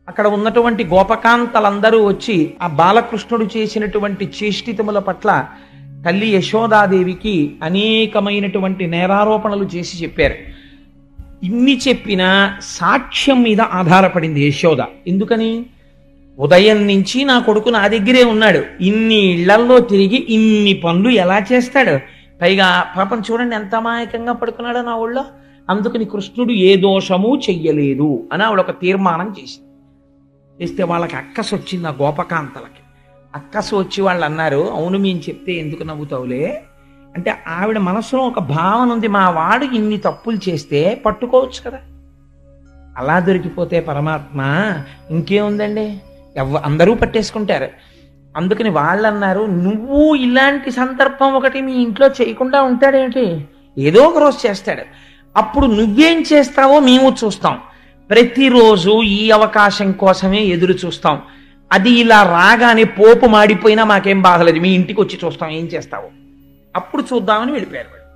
అక్కడ ఉన్నటువంటి గోపకాంతలందరూ వచ్చి ఆ బాలకృష్ణుడు చేసినటువంటి చేష్టితముల పట్ల తల్లి యశోదాదేవికి అనేకమైనటువంటి నేరారోపణలు చేసి చెప్పారు. ఇన్ని చెప్పినా సాక్ష్యం మీద ఆధారపడింది యశోద. ఎందుకని? ఉదయం నుంచి నా కొడుకు నా దగ్గరే ఉన్నాడు, ఇన్ని ఇళ్లల్లో తిరిగి ఇన్ని పనులు ఎలా చేస్తాడు, పైగా పాపం చూడండి ఎంత అమాయకంగా పడుకున్నాడో నా ఊళ్ళో, అందుకని కృష్ణుడు ఏ దోషము చెయ్యలేదు అని ఆవిడ ఒక తీర్మానం చేసింది. చేస్తే వాళ్ళకి అక్కసు వచ్చింది. ఆ గోపకాంతలకి అక్కసు వచ్చి వాళ్ళు అన్నారు, అవును మేము చెప్తే ఎందుకు నవ్వుతావులే అంటే, ఆవిడ మనసులో ఒక భావన ఉంది, మా వాడు ఇన్ని తప్పులు చేస్తే పట్టుకోవచ్చు కదా, అలా దొరికిపోతే పరమాత్మ ఇంకేముందండి, అందరూ పట్టేసుకుంటారు. అందుకని వాళ్ళు అన్నారు, నువ్వు ఇలాంటి సందర్భం ఒకటి మీ ఇంట్లో చేయకుండా ఉంటాడేంటి, ఏదో ఒక రోజు చేస్తాడు, అప్పుడు నువ్వేం చేస్తావో మేము చూస్తాం, ప్రతిరోజు ఈ అవకాశం కోసమే ఎదురు చూస్తాం, అది ఇలా రాగానే పోపు మాడిపోయినా మాకేం బాధలేదు, మీ ఇంటికి వచ్చి చూస్తాం ఏం చేస్తావో, అప్పుడు చూద్దామని వెళ్ళిపోయారు.